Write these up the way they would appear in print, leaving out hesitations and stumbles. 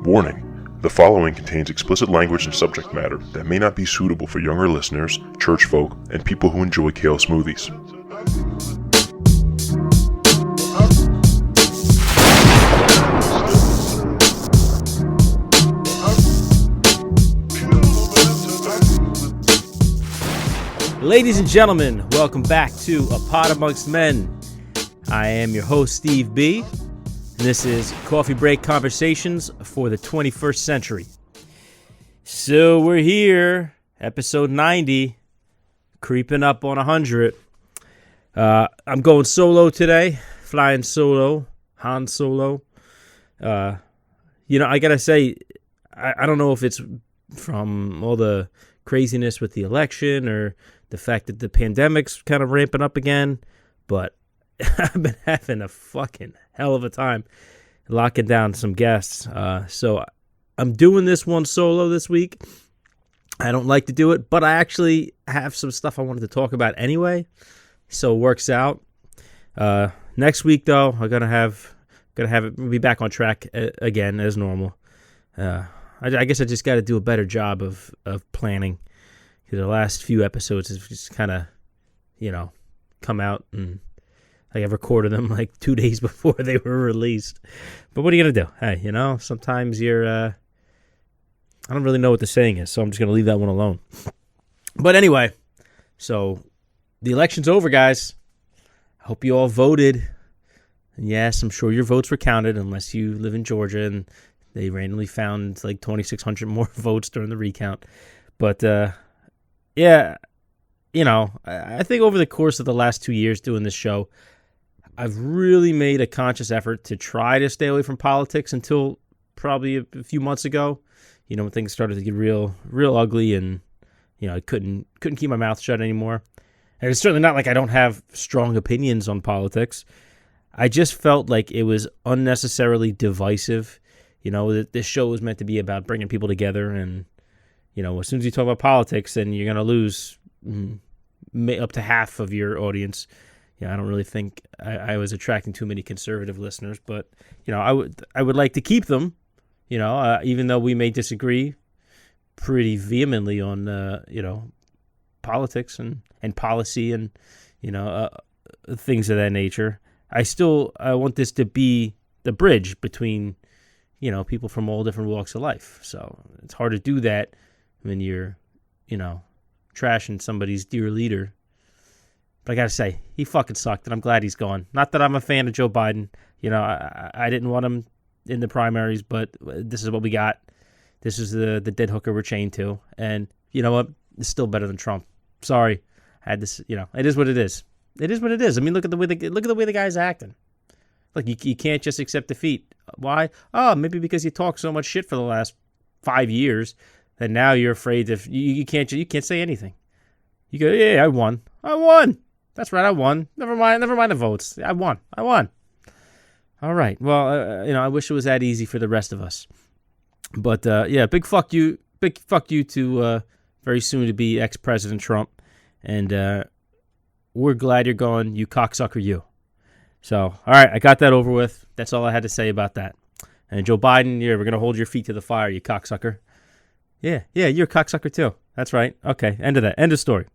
Warning: the following contains explicit language and subject matter that may not be suitable for younger listeners, church folk, and people who enjoy kale smoothies. Ladies and gentlemen, welcome back to A Pod Amongst Men. I am your host, Steve B. This is Coffee Break Conversations for the 21st Century. So we're here, episode 90, creeping up on 100. I'm going solo today, flying solo, Han Solo. I gotta say, I don't know if it's from all the craziness with the election or the fact that the pandemic's kind of ramping up again, but I've been having a fucking hell of a time locking down some guests. So I'm doing this one solo this week. I don't like to do it, but I actually have some stuff I wanted to talk about anyway, so it works out. Next week, though, I'm gonna have it be back on track again as normal. I guess I just got to do a better job of planning, because the last few episodes have just kind of, come out and I recorded them like 2 days before they were released. But what are you going to do? Hey, sometimes you're, I don't really know what the saying is, so I'm just going to leave that one alone. But anyway, so the election's over, guys. I hope you all voted. And yes, I'm sure your votes were counted, unless you live in Georgia and they randomly found like 2,600 more votes during the recount. But, I think over the course of the last 2 years doing this show, I've really made a conscious effort to try to stay away from politics until probably a few months ago, when things started to get real ugly, and, I couldn't keep my mouth shut anymore. And it's certainly not like I don't have strong opinions on politics. I just felt like it was unnecessarily divisive. This show was meant to be about bringing people together, and, as soon as you talk about politics, then you're going to lose up to half of your audience. I don't really think I was attracting too many conservative listeners, but, I would like to keep them, even though we may disagree pretty vehemently on, politics and policy and, things of that nature. I want this to be the bridge between, people from all different walks of life. So it's hard to do that when you're, trashing somebody's dear leader. But I got to say, he fucking sucked, and I'm glad he's gone. Not that I'm a fan of Joe Biden. I didn't want him in the primaries, but this is what we got. This is the dead hooker we're chained to. And you know what? It's still better than Trump. Sorry. I had this, it is what it is. It is what it is. I mean, look at the way the guy's acting. Like, you can't just accept defeat. Why? Oh, maybe because you talk so much shit for the last 5 years that now you're afraid of you can't say anything. You go, yeah, I won. That's right, I won. Never mind the votes. I won. All right. Well, I wish it was that easy for the rest of us. But big fuck you to very soon to be ex-President Trump, and we're glad you're gone, you cocksucker, you. So, all right, I got that over with. That's all I had to say about that. And Joe Biden, we're gonna hold your feet to the fire, you cocksucker. Yeah, you're a cocksucker too. That's right. Okay, end of that. End of story.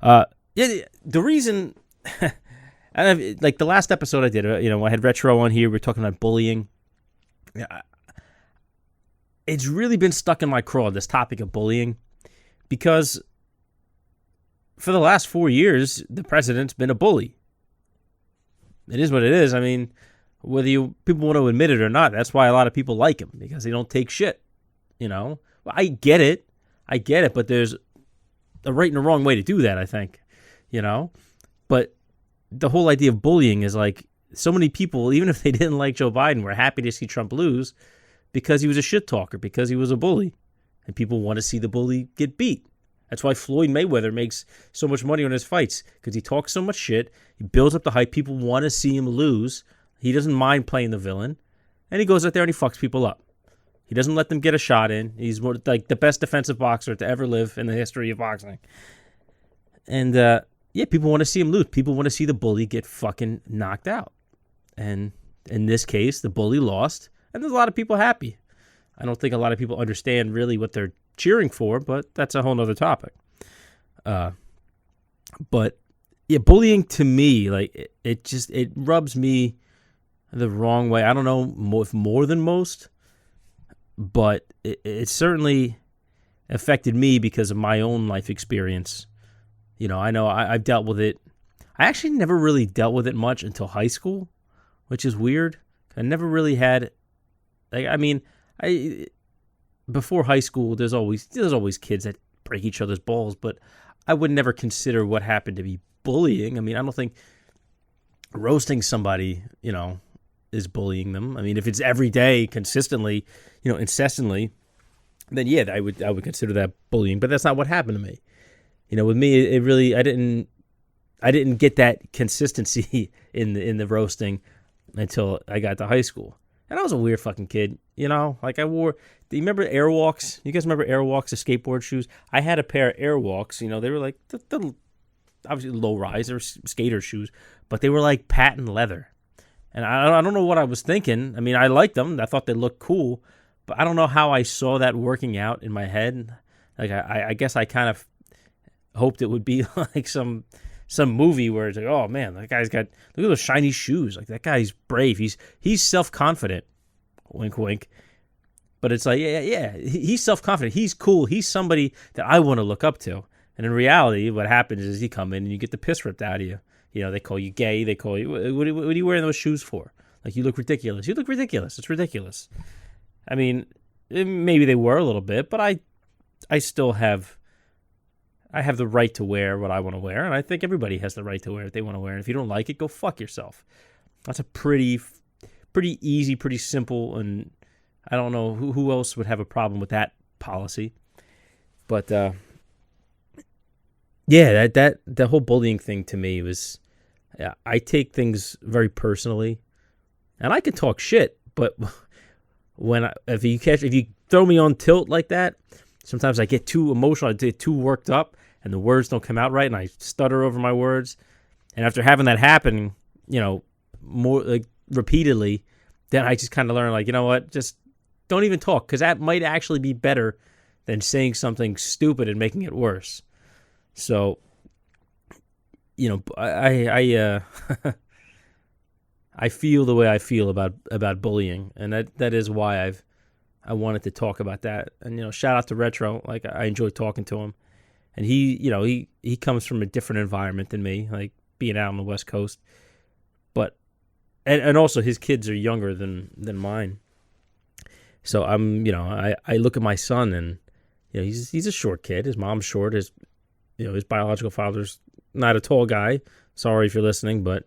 The reason, like the last episode I did, I had Retro on here. We were talking about bullying. It's really been stuck in my craw, this topic of bullying, because for the last 4 years, the president's been a bully. It is what it is. I mean, whether people want to admit it or not, that's why a lot of people like him, because they don't take shit. Well, I get it, but there's a right and a wrong way to do that, I think. But the whole idea of bullying is like, so many people, even if they didn't like Joe Biden, were happy to see Trump lose because he was a shit talker, because he was a bully, and people want to see the bully get beat. That's why Floyd Mayweather makes so much money on his fights, because he talks so much shit, he builds up the hype, people want to see him lose, he doesn't mind playing the villain, and he goes out there and he fucks people up. He doesn't let them get a shot in. He's more like the best defensive boxer to ever live in the history of boxing. And people want to see him lose. People want to see the bully get fucking knocked out. And in this case, the bully lost, and there's a lot of people happy. I don't think a lot of people understand really what they're cheering for, but that's a whole nother topic. But yeah, bullying to me, like it rubs me the wrong way. I don't know if more than most, but it certainly affected me because of my own life experience. I know I've dealt with it. I actually never really dealt with it much until high school, which is weird. I never really had, before high school, there's always kids that break each other's balls, but I would never consider what happened to be bullying. I mean, I don't think roasting somebody, is bullying them. I mean, if it's every day, consistently, incessantly, then yeah, I would consider that bullying. But that's not what happened to me. With me, it really, I didn't get that consistency in the roasting until I got to high school. And I was a weird fucking kid, like do you remember Airwalks? You guys remember Airwalks, the skateboard shoes? I had a pair of Airwalks, they were like the obviously low rise, they were skater shoes, but they were like patent leather. And I don't know what I was thinking. I mean, I liked them. I thought they looked cool, but I don't know how I saw that working out in my head. Like I guess I kind of hoped it would be like some movie where it's like, oh man, that guy's got, look at those shiny shoes. Like that guy's brave. He's self-confident. Wink, wink. But it's like, yeah, he's self-confident. He's cool. He's somebody that I want to look up to. And in reality, what happens is you come in and you get the piss ripped out of you. They call you gay. They call you, what are you wearing those shoes for? Like, you look ridiculous. You look ridiculous. It's ridiculous. I mean, maybe they were a little bit, but I still have the right to wear what I want to wear, and I think everybody has the right to wear what they want to wear. And if you don't like it, go fuck yourself. That's a pretty easy, pretty simple, and I don't know who else would have a problem with that policy. But yeah, that whole bullying thing to me was, I take things very personally, and I can talk shit, but if you throw me on tilt like that, sometimes I get too emotional, I get too worked up, and the words don't come out right, and I stutter over my words. And after having that happen, more like repeatedly, then I just kind of learn, like, you know what, just don't even talk, because that might actually be better than saying something stupid and making it worse. So, I I feel the way I feel about bullying, and that is why I wanted to talk about that. And shout out to Retro, like I enjoy talking to him, and he comes from a different environment than me, like being out on the West Coast, but and also his kids are younger than mine. So I look at my son, and he's a short kid. His mom's short. His biological father's not a tall guy. Sorry if you're listening, but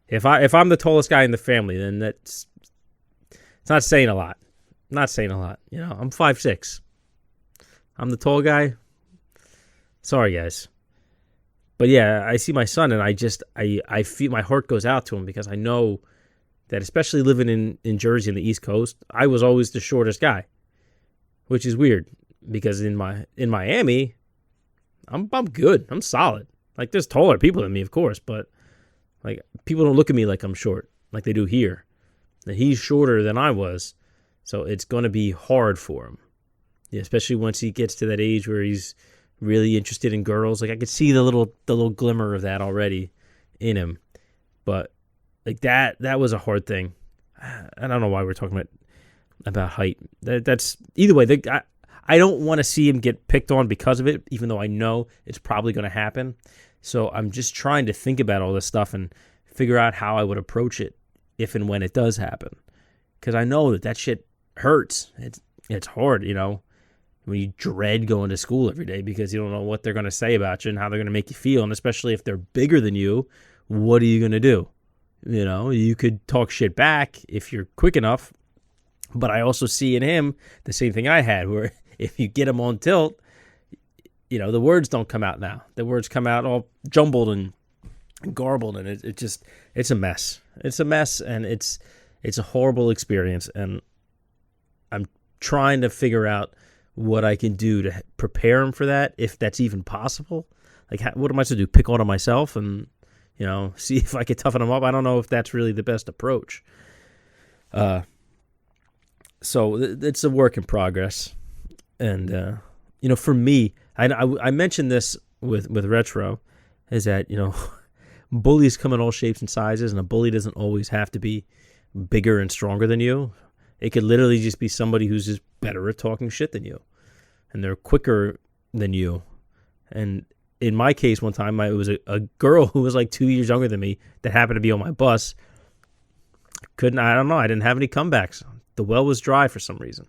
if I'm the tallest guy in the family, then it's not saying a lot. Not saying a lot. I'm 5'6". I'm the tall guy. Sorry, guys. But yeah, I see my son, and I feel my heart goes out to him, because I know that, especially living in Jersey on the East Coast, I was always the shortest guy, which is weird, because in Miami, I'm good. I'm solid. Like, there's taller people than me, of course, but like, people don't look at me like I'm short, like they do here. And he's shorter than I was, so it's going to be hard for him. Yeah, especially once he gets to that age where he's really interested in girls. Like, I could see the little glimmer of that already in him. But like that was a hard thing. I don't know why we're talking about height. That's either way. I don't want to see him get picked on because of it, even though I know it's probably going to happen. So I'm just trying to think about all this stuff and figure out how I would approach it if and when it does happen. Because I know that shit hurts. It's hard, when you dread going to school every day because you don't know what they're going to say about you and how they're going to make you feel. And especially if they're bigger than you, what are you going to do? You could talk shit back if you're quick enough. But I also see in him the same thing I had, where if you get him on tilt, the words don't come out now. The words come out all jumbled and garbled, and it's a mess. It's a mess, and it's a horrible experience. And I'm trying to figure out what I can do to prepare him for that, if that's even possible. Like, what am I supposed to do? Pick on myself and see if I can toughen him up? I don't know if that's really the best approach. So it's a work in progress. And, for me, I mentioned this with Retro, is that, bullies come in all shapes and sizes, and a bully doesn't always have to be bigger and stronger than you. It could literally just be somebody who's just better at talking shit than you, and they're quicker than you. And in my case, one time, it was a girl who was like 2 years younger than me that happened to be on my bus. I don't know, I didn't have any comebacks. The well was dry for some reason.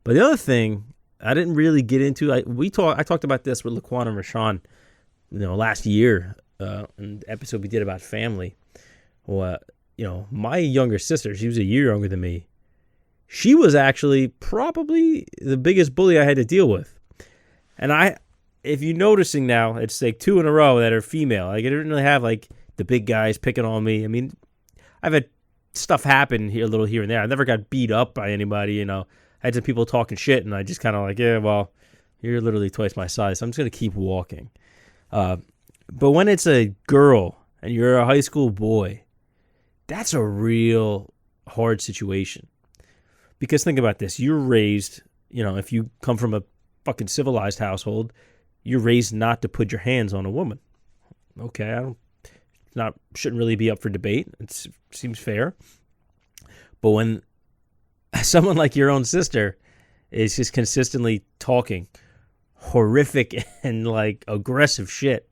But the other thing I didn't really get into, I talked about this with Laquan and Rashawn, last year, in the episode we did about family. Well, my younger sister, she was a year younger than me. She was actually probably the biggest bully I had to deal with. And if you're noticing now, it's like 2 in a row that are female. Like, I didn't really have like the big guys picking on me. I mean, I've had stuff happen here, a little here and there. I never got beat up by anybody, I had some people talking shit, and I just kind of like, yeah, well, you're literally twice my size, so I'm just going to keep walking. But when it's a girl and you're a high school boy, that's a real hard situation. Because think about this. You're raised, if you come from a fucking civilized household, you're raised not to put your hands on a woman. Okay, shouldn't really be up for debate. It seems fair. But when someone like your own sister is just consistently talking horrific and like aggressive shit,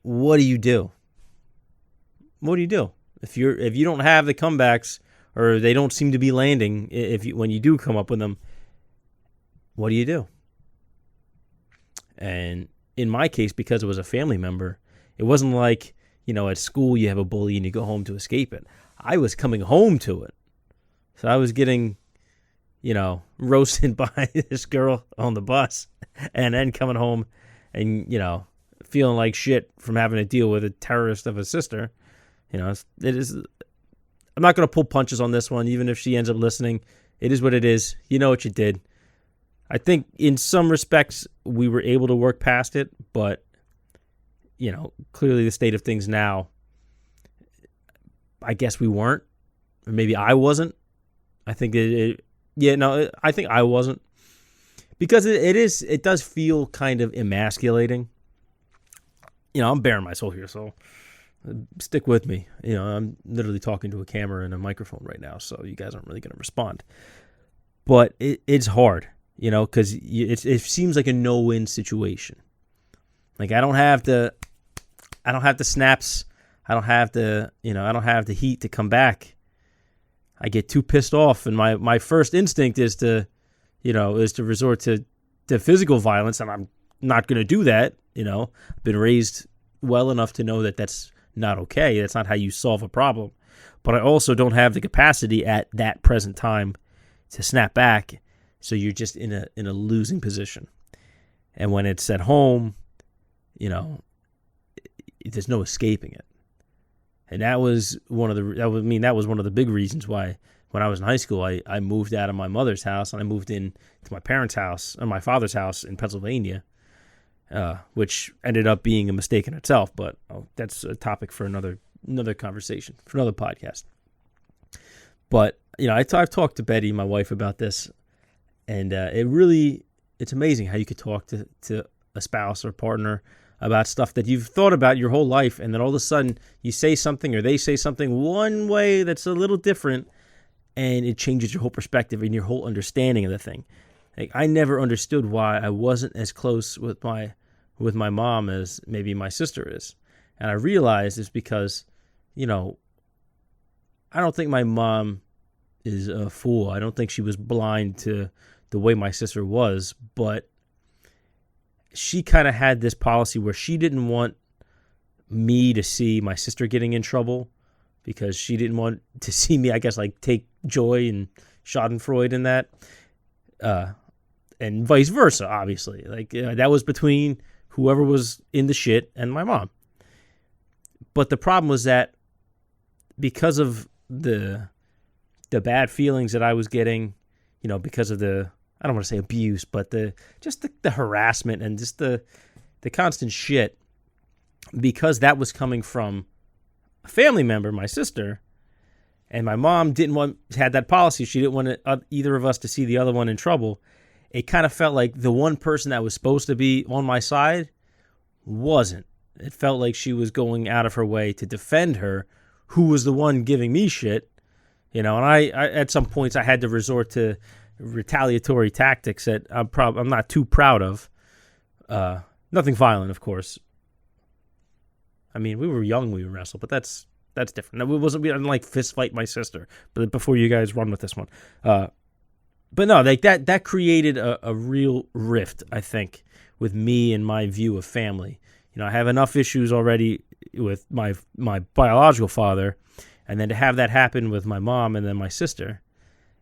what do you do? What do you do? If you don't have the comebacks, or they don't seem to be landing, when you do come up with them, what do you do? And in my case, because it was a family member, it wasn't like, at school you have a bully and you go home to escape it. I was coming home to it. So I was getting, roasted by this girl on the bus, and then coming home and, feeling like shit from having to deal with a terrorist of a sister. It is. I'm not going to pull punches on this one, even if she ends up listening. It is what it is. You know what you did. I think in some respects we were able to work past it, but, clearly the state of things now, I guess we weren't. Or maybe I wasn't. I think I think I wasn't. Because it does feel kind of emasculating. I'm bearing my soul here, so stick with me. I'm literally talking to a camera and a microphone right now, so you guys aren't really going to respond. But it's hard, because it seems like a no-win situation. Like, I don't have the snaps. I don't have the heat to come back. I get too pissed off, and my first instinct is to resort to physical violence, and I'm not going to do that. I've been raised well enough to know that that's not okay. That's not how you solve a problem. But I also don't have the capacity at that present time to snap back, so you're just in a losing position. And when it's at home, there's no escaping it. And that was one of the big reasons why when I was in high school, I moved out of my mother's house and I moved in to my parents' house, or my father's house in Pennsylvania, which ended up being a mistake in itself. But that's a topic for another conversation, for another podcast. But I've talked to Betty, my wife, about this, and it's amazing how you could talk to a spouse or partner about stuff that you've thought about your whole life, and then all of a sudden you say something or they say something one way that's a little different, and it changes your whole perspective and your whole understanding of the thing. Like, I never understood why I wasn't as close with my mom as maybe my sister is. And I realized it's because, I don't think my mom is a fool. I don't think she was blind to the way my sister was, but she kind of had this policy where she didn't want me to see my sister getting in trouble, because she didn't want to see me, I guess, like, take joy and schadenfreude in that. And vice versa, obviously. Like, that was between whoever was in the shit and my mom. But the problem was that because of the bad feelings that I was getting, because of I don't want to say abuse, but the harassment and just the constant shit, because that was coming from a family member, my sister, and my mom had that policy. She didn't want either of us to see the other one in trouble. It kind of felt like the one person that was supposed to be on my side wasn't. It felt like she was going out of her way to defend her, who was the one giving me shit. And I at some points I had to resort to retaliatory tactics that I'm not too proud of. Nothing violent, of course. I mean, we were young when we wrestled, but that's different. We didn't like fist fight my sister. But before you guys run with this one, but no, like that created a real rift, I think, with me and my view of family. I have enough issues already with my biological father, and then to have that happen with my mom and then my sister,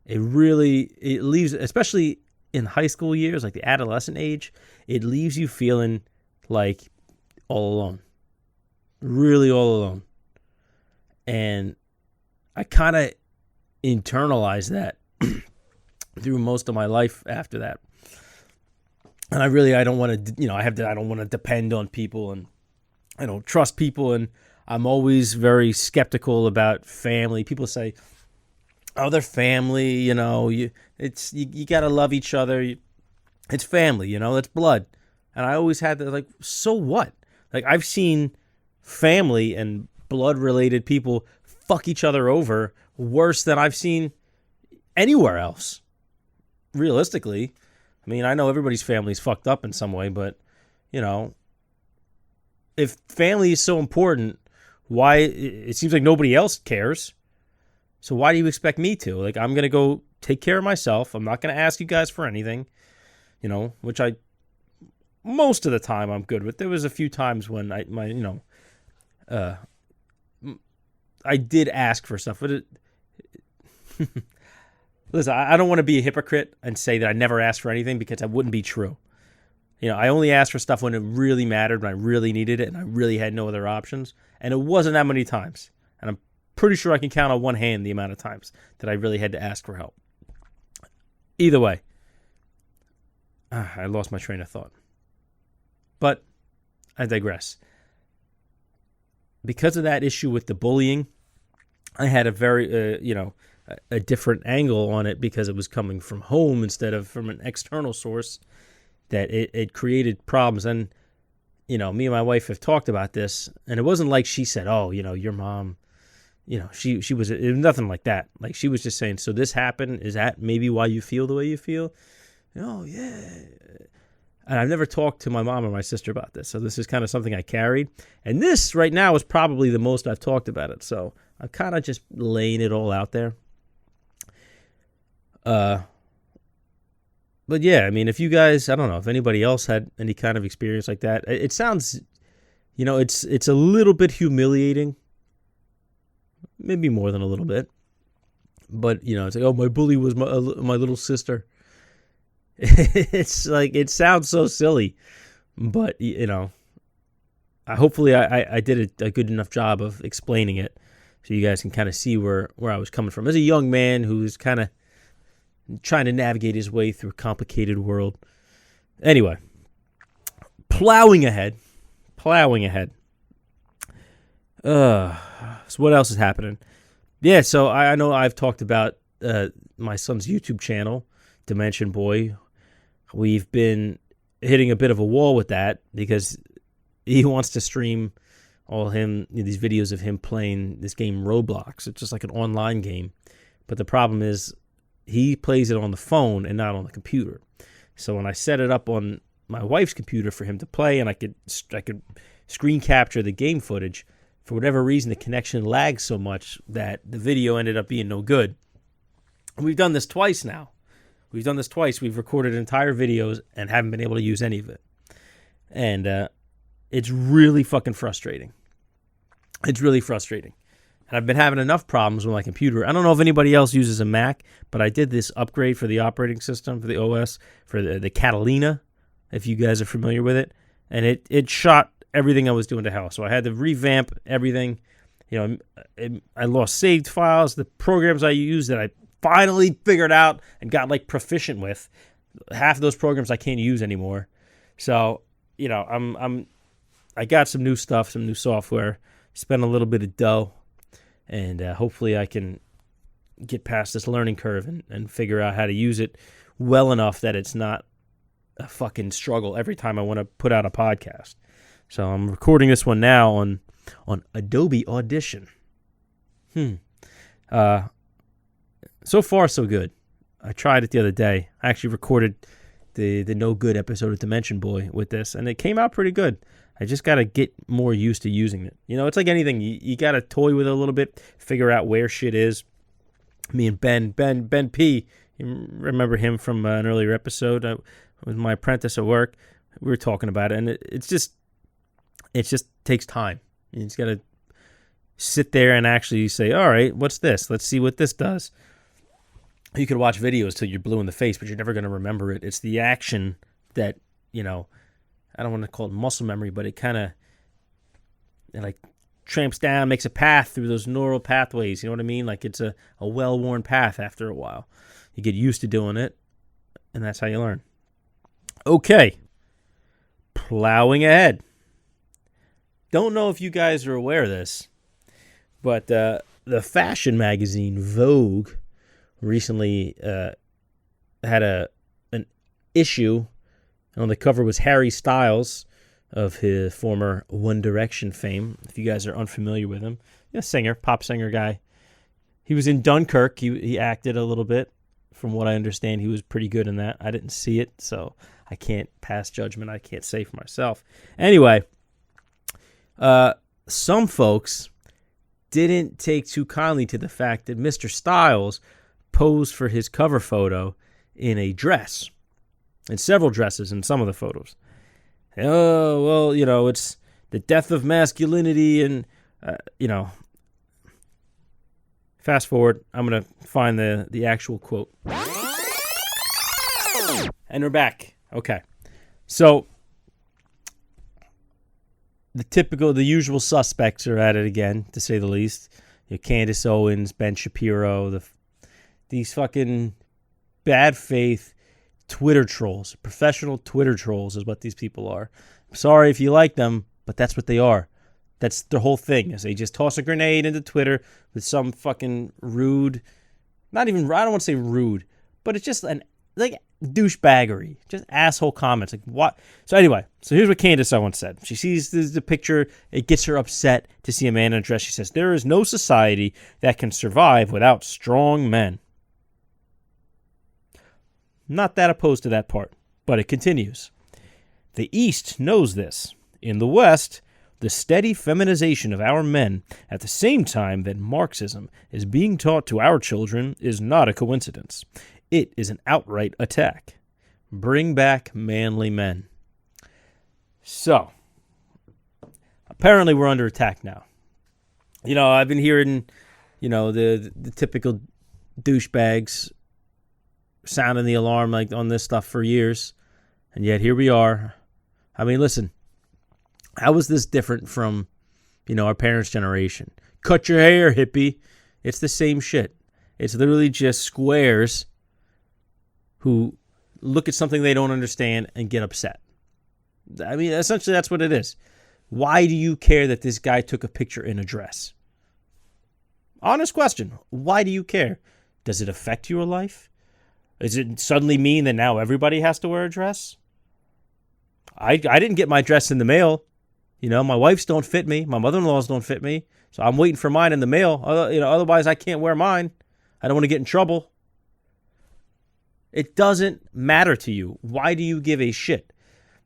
it leaves, especially in high school years, like the adolescent age, it leaves you feeling like all alone. Really all alone. And I kind of internalized that through most of my life after that. And I don't want to, I don't want to depend on people, and I don't trust people, and I'm always very skeptical about family. People say, "Oh, they're family, you got to love each other. It's family, it's blood." And I always had to, like, so what? Like, I've seen family and blood-related people fuck each other over worse than I've seen anywhere else. Realistically, I mean, I know everybody's family is fucked up in some way, but, if family is so important, why, it seems like nobody else cares. So why do you expect me to? Like, I'm going to go take care of myself. I'm not going to ask you guys for anything, which most of the time I'm good with. There was a few times when I did ask for stuff, but listen, I don't want to be a hypocrite and say that I never asked for anything, because that wouldn't be true. I only asked for stuff when it really mattered, when I really needed it, and I really had no other options. And it wasn't that many times. And I'm pretty sure I can count on one hand the amount of times that I really had to ask for help. Either way, I lost my train of thought. But I digress. Because of that issue with the bullying, I had a very, a different angle on it, because it was coming from home instead of from an external source, that it created problems. And, me and my wife have talked about this, and it wasn't like she said, "Oh, your mom," she was, it was nothing like that. Like, she was just saying, "So this happened, is that maybe why you feel the way you feel?" "Oh, yeah." And I've never talked to my mom or my sister about this, so this is kind of something I carried. And this right now is probably the most I've talked about it, so I'm kind of just laying it all out there. But yeah, I mean, if you guys, I don't know if anybody else had any kind of experience like that. It sounds, it's a little bit humiliating, maybe more than a little bit. But it's like, "Oh, my bully was my little sister." It's like, it sounds so silly, but hopefully I did a good enough job of explaining it, so you guys can kind of see where I was coming from as a young man who's kind of trying to navigate his way through a complicated world. Anyway, plowing ahead. So what else is happening? Yeah, so I know I've talked about my son's YouTube channel, Dimension Boy. We've been hitting a bit of a wall with that, because he wants to stream these videos of him playing this game Roblox. It's just like an online game. But the problem is, he plays it on the phone and not on the computer. So when I set it up on my wife's computer for him to play, and I could screen capture the game footage, for whatever reason the connection lags so much that the video ended up being no good. And we've done this twice now. We've recorded entire videos and haven't been able to use any of it. And it's really fucking frustrating. And I've been having enough problems with my computer. I don't know if anybody else uses a Mac, but I did this upgrade for the operating system, for the OS, for the Catalina, if you guys are familiar with it. And it shot everything I was doing to hell. So I had to revamp everything. I lost saved files, the programs I used that I finally figured out and got like proficient with. Half of those programs I can't use anymore. So, I got some new stuff, some new software, spent a little bit of dough. And hopefully I can get past this learning curve and figure out how to use it well enough that it's not a fucking struggle every time I want to put out a podcast. So I'm recording this one now on Adobe Audition. So far, so good. I tried it the other day. I actually recorded the No Good episode of Dimension Boy with this, and it came out pretty good. I just got to get more used to using it. You know, it's like anything. You got to toy with it a little bit, figure out where shit is. Me and Ben P., you remember him from an earlier episode? Was my apprentice at work. We were talking about it, and it just takes time. You just got to sit there and actually say, all right, what's this? Let's see what this does. You could watch videos till you're blue in the face, but you're never going to remember it. It's the action that, you know, I don't want to call it muscle memory, but it kind of like tramps down, makes a path through those neural pathways. You know what I mean? Like it's a well-worn path after a while. You get used to doing it, and that's how you learn. Okay. Plowing ahead. Don't know if you guys are aware of this, but the fashion magazine Vogue recently had an issue. On the cover was Harry Styles of his former One Direction fame. If you guys are unfamiliar with him, singer, pop singer guy. He was in Dunkirk. He acted a little bit. From what I understand, he was pretty good in that. I didn't see it, so I can't pass judgment. I can't say for myself. Anyway, some folks didn't take too kindly to the fact that Mr. Styles posed for his cover photo in a dress, in several dresses in some of the photos. Oh, well, you know, it's the death of masculinity and, you know. Fast forward, I'm going to find the actual quote. And we're back. Okay. So, the usual suspects are at it again, to say the least. Candace Owens, Ben Shapiro, these fucking bad faith Twitter trolls. Professional Twitter trolls is what these people are. I'm sorry if you like them, but that's what they are. That's the whole thing, is they just toss a grenade into Twitter with some fucking rude, I don't want to say rude, but it's just like douchebaggery, just asshole comments. Like what? So anyway, here's what Candace Owens said. She sees the picture, it gets her upset to see a man in a dress. She says, "There is no society that can survive without strong men." Not that opposed to that part, but it continues. "The East knows this. In the West, the steady feminization of our men at the same time that Marxism is being taught to our children is not a coincidence. It is an outright attack. Bring back manly men." So, apparently we're under attack now. You know, I've been hearing, the typical douchebags sounding the alarm like on this stuff for years, and yet here we are. I mean, listen. How is this different from, our parents' generation? Cut your hair, hippie. It's the same shit. It's literally just squares who look at something they don't understand and get upset. I mean, essentially that's what it is. Why do you care that this guy took a picture in a dress? Honest question. Why do you care? Does it affect your life? Does it suddenly mean that now everybody has to wear a dress? I didn't get my dress in the mail. My wife's don't fit me. My mother-in-law's don't fit me. So I'm waiting for mine in the mail. Otherwise I can't wear mine. I don't want to get in trouble. It doesn't matter to you. Why do you give a shit?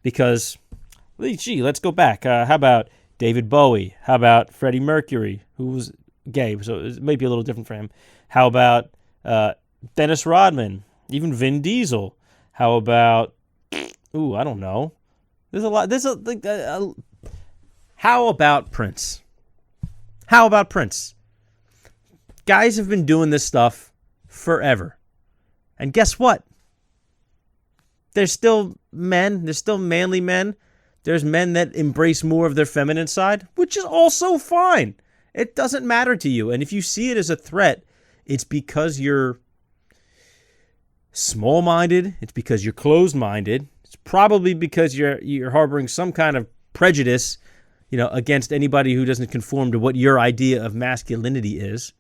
Because, let's go back. How about David Bowie? How about Freddie Mercury, who was gay? So it may be a little different for him. How about Dennis Rodman? Even Vin Diesel? How about, I don't know. There's a lot. How about Prince? How about Prince? Guys have been doing this stuff forever. And guess what? There's still men. There's still manly men. There's men that embrace more of their feminine side, which is also fine. It doesn't matter to you. And if you see it as a threat, it's because you're small-minded. It's because you're closed-minded. It's probably because you're harboring some kind of prejudice, against anybody who doesn't conform to what your idea of masculinity is.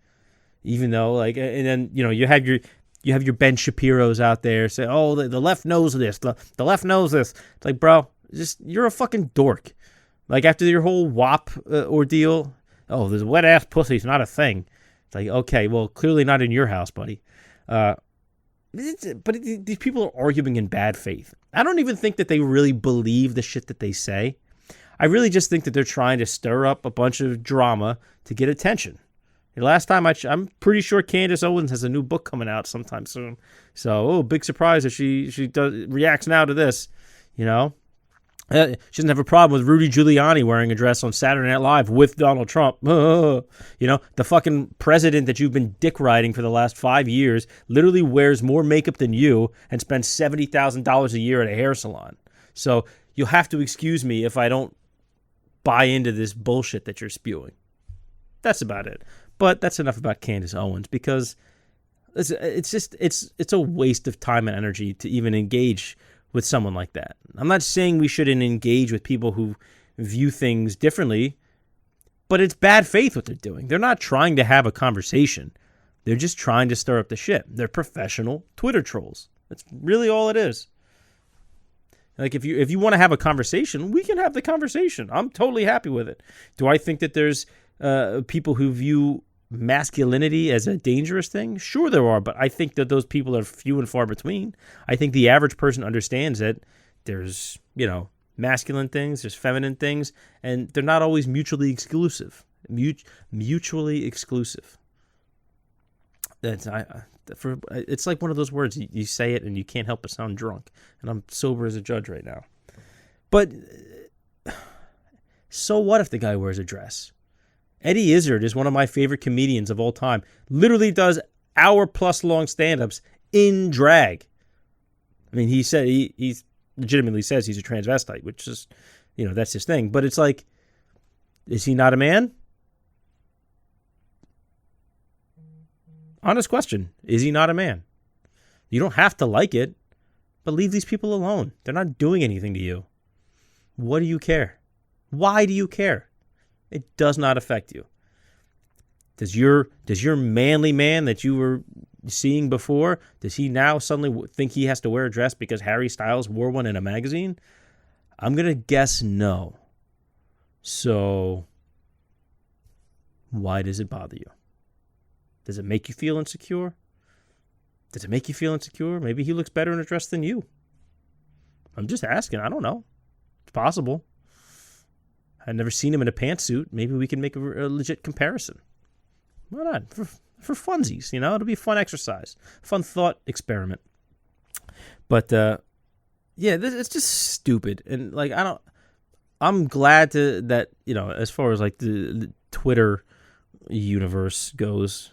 even though like, and then you have your Ben Shapiro's out there say, oh, the left knows this, the left knows this. It's like, bro, you're a fucking dork. Like after your whole WAP ordeal, oh, there's wet ass pussy's not a thing. It's like, okay, well, clearly not in your house, buddy. But these people are arguing in bad faith. I don't even think that they really believe the shit that they say. I really just think that they're trying to stir up a bunch of drama to get attention. The last time I'm pretty sure Candace Owens has a new book coming out sometime soon. So, big surprise if she reacts now to this, She doesn't have a problem with Rudy Giuliani wearing a dress on Saturday Night Live with Donald Trump. The fucking president that you've been dick riding for the last 5 years literally wears more makeup than you and spends $70,000 a year at a hair salon. So you'll have to excuse me if I don't buy into this bullshit that you're spewing. That's about it. But that's enough about Candace Owens because it's a waste of time and energy to even engage with someone like that. I'm not saying we shouldn't engage with people who view things differently, but it's bad faith what they're doing. They're not trying to have a conversation. They're just trying to stir up the shit. They're professional Twitter trolls. That's really all it is. Like if you want to have a conversation, we can have the conversation. I'm totally happy with it. Do I think that there's people who view masculinity as a dangerous thing? Sure there are, but I think that those people are few and far between. I think the average person understands that there's, masculine things, there's feminine things, and they're not always mutually exclusive. Mutually exclusive. It's like one of those words, you say it and you can't help but sound drunk. And I'm sober as a judge right now. But so what if the guy wears a dress? Eddie Izzard is one of my favorite comedians of all time. Literally does hour-plus long stand-ups in drag. I mean, he legitimately says he's a transvestite, which is, that's his thing. But it's like, is he not a man? Honest question. Is he not a man? You don't have to like it, but leave these people alone. They're not doing anything to you. What do you care? Why do you care? It does not affect you. Does your manly man that you were seeing before, does he now suddenly think he has to wear a dress because Harry Styles wore one in a magazine? I'm going to guess no. So why does it bother you? Does it make you feel insecure? Does it make you feel insecure? Maybe he looks better in a dress than you. I'm just asking. I don't know. It's possible. I've never seen him in a pantsuit. Maybe we can make a legit comparison. Why not? For funsies, it'll be a fun exercise, fun thought experiment. But it's just stupid, and like I'm glad that as far as like the Twitter universe goes,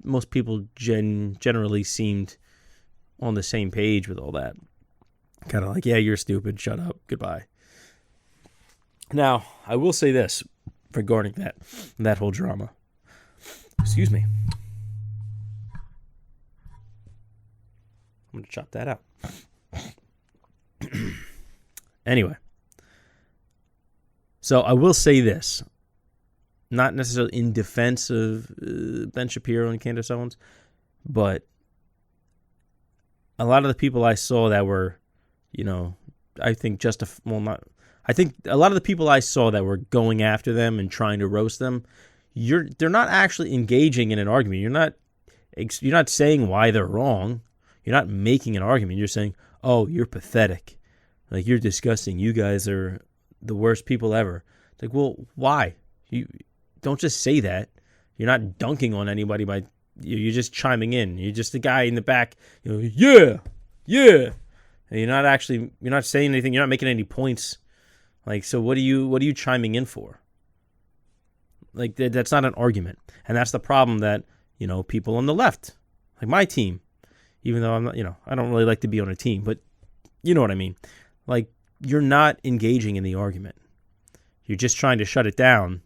most people generally seemed on the same page with all that. Kind of like, yeah, you're stupid. Shut up. Goodbye. Now, I will say this regarding that whole drama. Excuse me. I'm going to chop that out. Anyway. So I will say this. Not necessarily in defense of Ben Shapiro and Candace Owens, but a lot of the people I saw that were, I think I think a lot of the people I saw that were going after them and trying to roast them, they're not actually engaging in an argument. You're not saying why they're wrong. You're not making an argument. You're saying, "Oh, you're pathetic. Like you're disgusting. You guys are the worst people ever." It's like, well, why? You don't just say that. You're not dunking on anybody you're just chiming in. You're just the guy in the back. Yeah. And you're not saying anything. You're not making any points. Like, so what are you chiming in for? Like, that's not an argument. And that's the problem that, people on the left, like my team, even though I'm not, I don't really like to be on a team, but you know what I mean? Like, you're not engaging in the argument. You're just trying to shut it down.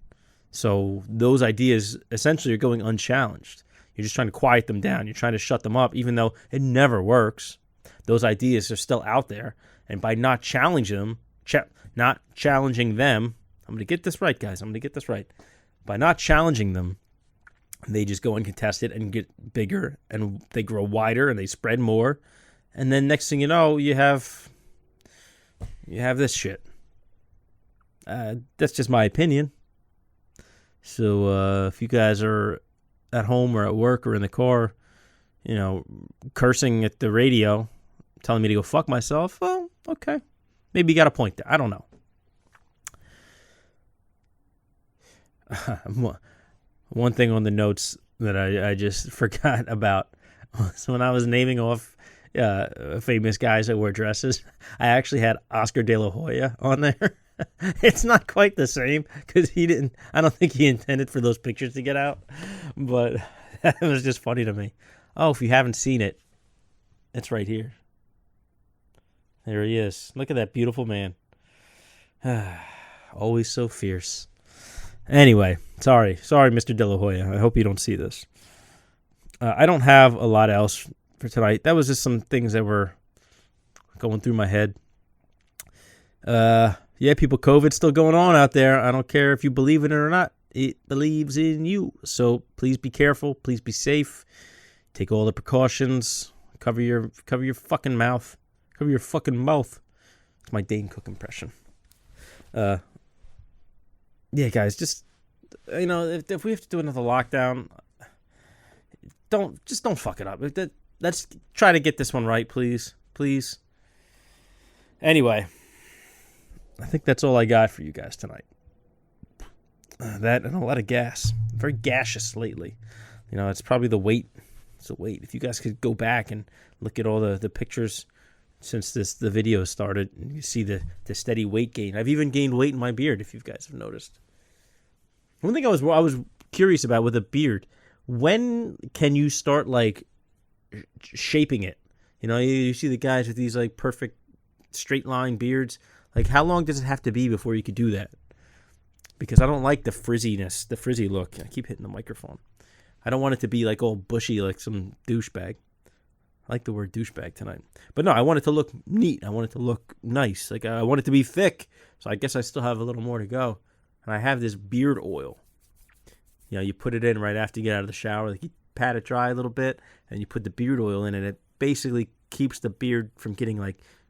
So those ideas essentially are going unchallenged. You're just trying to quiet them down. You're trying to shut them up, even though it never works. Those ideas are still out there. And by not challenging them, I'm going to get this right, guys. I'm going to get this right. By not challenging them, They just go uncontested and get bigger, and they grow wider, and they spread more. And then next thing you know, you have this shit. That's just my opinion. So if you guys are at home or at work or in the car, cursing at the radio, telling me to go fuck myself, well, okay. Maybe you got a point there. I don't know. One thing on the notes that I just forgot about was when I was naming off famous guys that wear dresses, I actually had Oscar De La Hoya on there. It's not quite the same because I don't think he intended for those pictures to get out, but it was just funny to me. Oh, if you haven't seen it, it's right here. There he is. Look at that beautiful man. Always so fierce. Anyway, sorry, Mr. De La Hoya. I hope you don't see this. I don't have a lot else for tonight. That was just some things that were going through my head. Yeah, people, COVID's still going on out there. I don't care if you believe in it or not. It believes in you. So please be careful. Please be safe. Take all the precautions. Cover your fucking mouth. Cover your fucking mouth. It's my Dane Cook impression. Yeah, guys, just, if we have to do another lockdown, don't fuck it up. Let's try to get this one right, please. Please. Anyway, I think that's all I got for you guys tonight. That and a lot of gas. I'm very gaseous lately. It's probably the weight. It's the weight. If you guys could go back and look at all the pictures since the video started, you see the steady weight gain. I've even gained weight in my beard, if you guys have noticed. One thing I was curious about with a beard, when can you start shaping it? You see the guys with these perfect straight line beards. How long does it have to be before you could do that? Because I don't like the frizziness, the frizzy look. I keep hitting the microphone. I don't want it to be all bushy like some douchebag. I like the word douchebag tonight. But no, I want it to look neat. I want it to look nice. I want it to be thick. So I guess I still have a little more to go. And I have this beard oil. You put it in right after you get out of the shower. You pat it dry a little bit, and you put the beard oil in, and it basically keeps the beard from getting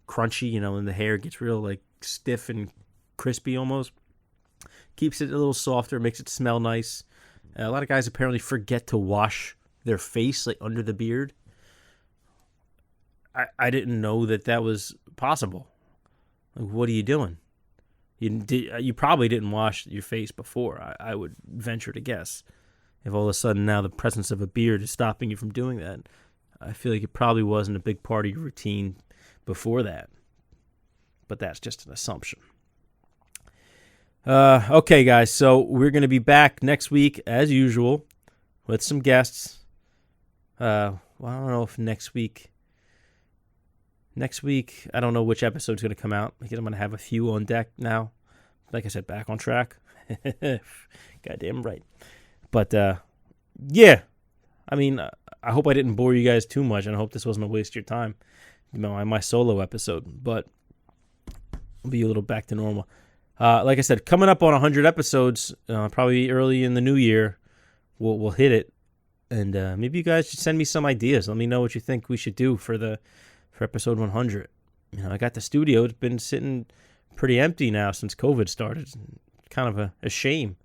crunchy, and the hair gets real stiff and crispy almost. Keeps it a little softer, makes it smell nice. A lot of guys apparently forget to wash their face under the beard. I didn't know that was possible. What are you doing? You probably didn't wash your face before, I would venture to guess. If all of a sudden now the presence of a beard is stopping you from doing that, I feel like it probably wasn't a big part of your routine before that. But that's just an assumption. Okay, guys, so we're going to be back next week, as usual, with some guests. Well, I don't know if next week, I don't know which episode's going to come out, because I'm going to have a few on deck now. Like I said, back on track. Goddamn right. But, yeah, I hope I didn't bore you guys too much, and I hope this wasn't a waste of your time, my solo episode, but I'll be a little back to normal. Like I said, coming up on 100 episodes, probably early in the new year, we'll hit it, and maybe you guys should send me some ideas. Let me know what you think we should do for episode 100. I got the studio. It's been sitting pretty empty now since COVID started. It's kind of a shame,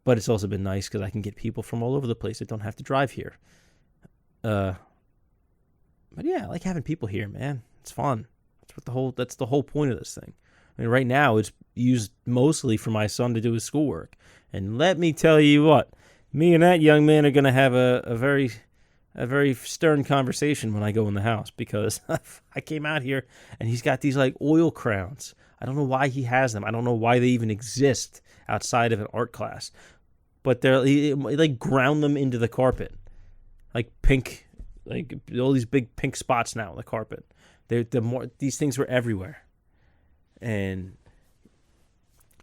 but it's also been nice because I can get people from all over the place that don't have to drive here. But yeah, I like having people here, man. It's fun. That's the whole point of this thing. Right now it's used mostly for my son to do his schoolwork. And let me tell you what, me and that young man are going to have a very stern conversation when I go in the house, because I came out here and he's got these oil crowns. I don't know why he has them. I don't know why they even exist outside of an art class. But he ground them into the carpet. Pink, all these big pink spots now on the carpet. These things were everywhere. And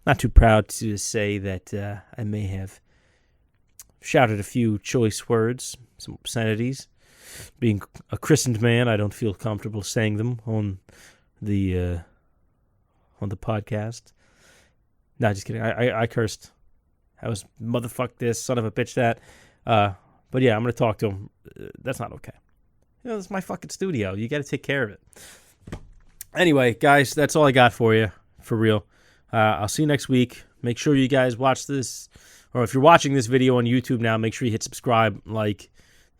not too proud to say that I may have shouted a few choice words, some obscenities. Being a christened man, I don't feel comfortable saying them on the podcast. No, just kidding. I cursed. I was motherfuck this, son of a bitch that. But yeah, I'm going to talk to him. That's not okay. You know, it's my fucking studio. You got to take care of it. Anyway, guys, that's all I got for you, for real. I'll see you next week. Make sure you guys watch this, or if you're watching this video on YouTube now, make sure you hit subscribe, like.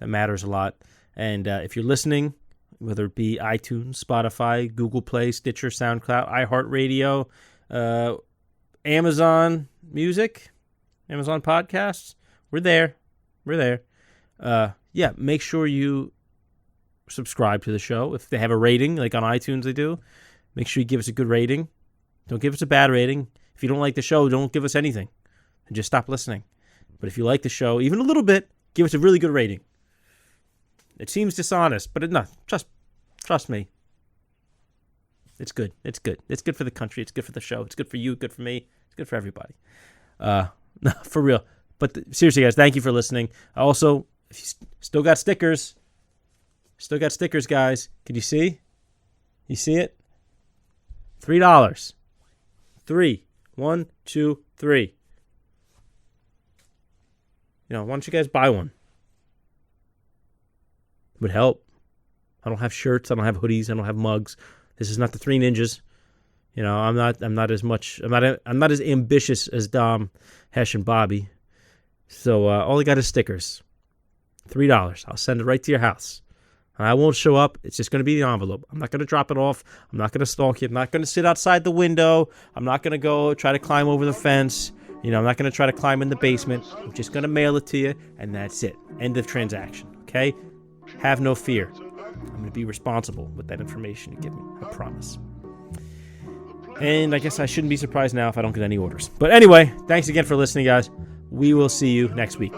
That matters a lot. And if you're listening, whether it be iTunes, Spotify, Google Play, Stitcher, SoundCloud, iHeartRadio, Amazon Music, Amazon Podcasts, we're there. Yeah, make sure you subscribe to the show. If they have a rating, like on iTunes they do, make sure you give us a good rating. Don't give us a bad rating. If you don't like the show, don't give us anything. And just stop listening. But if you like the show, even a little bit, give us a really good rating. It seems dishonest, but no, trust me. It's good. It's good. It's good for the country. It's good for the show. It's good for you. Good for me. It's good for everybody. No, for real. But seriously, guys, thank you for listening. Also, if you still got stickers, guys. Can you see? You see it? $3. 3. 1, 2, 3. Why don't you guys buy one? Would help. I don't have shirts. I don't have hoodies. I don't have mugs. This is not the Three Ninjas. I'm not as ambitious as Dom, Hesh, and Bobby. So all I got is stickers. $3. I'll send it right to your house. And I won't show up. It's just going to be the envelope. I'm not going to drop it off. I'm not going to stalk you. I'm not going to sit outside the window. I'm not going to go try to climb over the fence. I'm not going to try to climb in the basement. I'm just going to mail it to you, and that's it. End of transaction. Okay? Have no fear. I'm going to be responsible with that information you give me. I promise. And I guess I shouldn't be surprised now if I don't get any orders. But anyway, thanks again for listening, guys. We will see you next week.